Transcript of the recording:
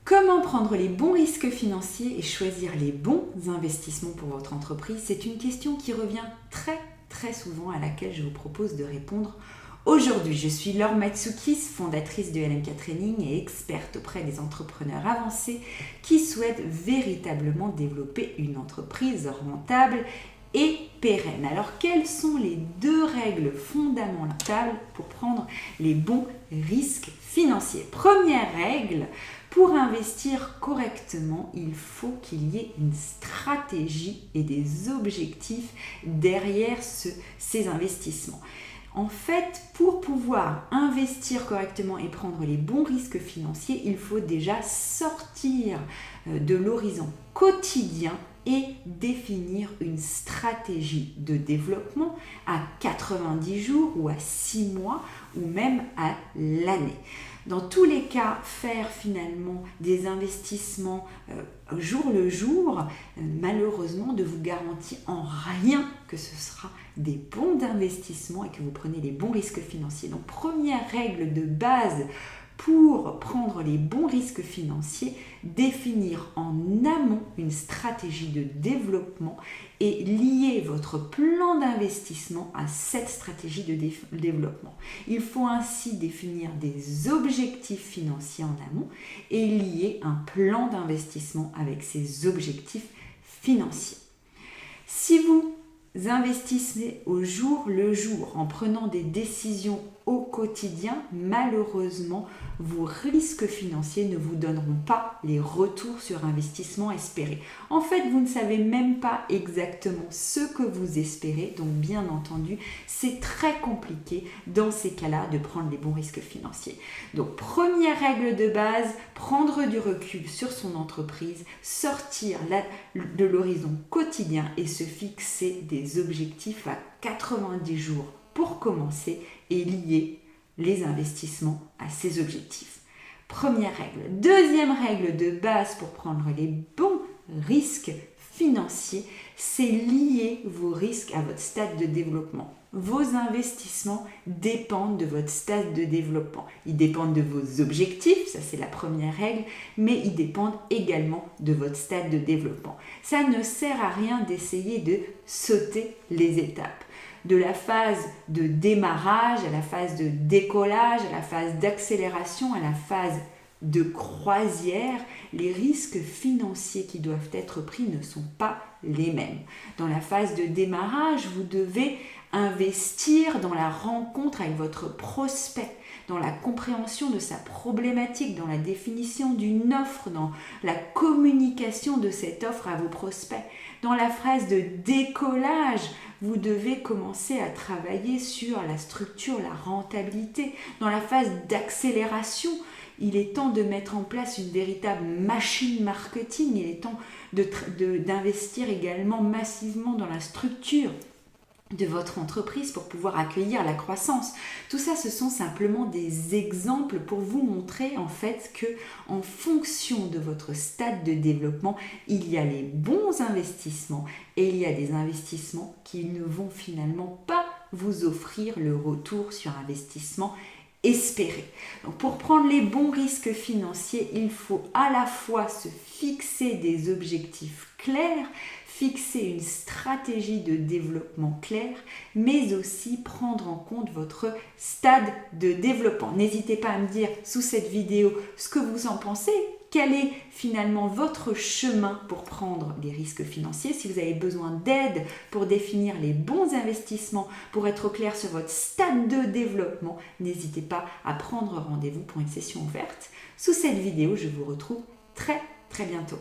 Comment prendre les bons risques financiers et choisir les bons investissements pour votre entreprise? C'est une question qui revient très souvent, à laquelle je vous propose de répondre aujourd'hui. Je suis Laure Matsoukiss, fondatrice de LMK Training et experte auprès des entrepreneurs avancés qui souhaitent véritablement développer une entreprise rentable et pérenne. Alors, quelles sont les deux règles fondamentales pour prendre les bons risques financiers? Première règle, pour investir correctement, il faut qu'il y ait une stratégie et des objectifs derrière ces investissements. En fait, pour pouvoir investir correctement et prendre les bons risques financiers, il faut déjà sortir de l'horizon quotidien et définir une stratégie de développement à 90 jours ou à 6 mois ou même à l'année. Dans tous les cas, faire finalement des investissements jour le jour, malheureusement, ne vous garantit en rien que ce sera des bons investissements et que vous prenez les bons risques financiers. Donc, première règle de base pour prendre les bons risques financiers, définir en amont une stratégie de développement et lier votre plan d'investissement à cette stratégie de développement. Il faut ainsi définir des objectifs financiers en amont et lier un plan d'investissement avec ces objectifs financiers. Si vous investissez au jour le jour en prenant des décisions au quotidien, malheureusement, vos risques financiers ne vous donneront pas les retours sur investissement espérés. En fait, vous ne savez même pas exactement ce que vous espérez, donc bien entendu, c'est très compliqué dans ces cas-là de prendre les bons risques financiers. Donc, première règle de base, prendre du recul sur son entreprise, sortir de l'horizon quotidien et se fixer des objectifs à 90 jours pour commencer et lier les investissements à ces objectifs. Première règle. Deuxième règle de base pour prendre les bons risques financiers, c'est lier vos risques à votre stade de développement. Vos investissements dépendent de votre stade de développement. Ils dépendent de vos objectifs, ça c'est la première règle, mais ils dépendent également de votre stade de développement. Ça ne sert à rien d'essayer de sauter les étapes. De la phase de démarrage à la phase de décollage, à la phase d'accélération, à la phase de croisière, les risques financiers qui doivent être pris ne sont pas les mêmes. Dans la phase de démarrage, vous devez investir dans la rencontre avec votre prospect, dans la compréhension de sa problématique, dans la définition d'une offre, dans la communication de cette offre à vos prospects. Dans la phase de décollage, vous devez commencer à travailler sur la structure, la rentabilité. Dans la phase d'accélération, il est temps de mettre en place une véritable machine marketing. Il est temps d'investir également massivement dans la structure de votre entreprise pour pouvoir accueillir la croissance. Tout ça, ce sont simplement des exemples pour vous montrer en fait que en fonction de votre stade de développement, il y a les bons investissements et il y a des investissements qui ne vont finalement pas vous offrir le retour sur investissement espéré. Donc, pour prendre les bons risques financiers, il faut à la fois se fixer des objectifs clairs, fixer une stratégie de développement claire, mais aussi prendre en compte votre stade de développement. N'hésitez pas à me dire sous cette vidéo ce que vous en pensez. Quel est finalement votre chemin pour prendre les risques financiers? Si vous avez besoin d'aide pour définir les bons investissements, pour être au clair sur votre stade de développement, n'hésitez pas à prendre rendez-vous pour une session ouverte. Sous cette vidéo, je vous retrouve très bientôt.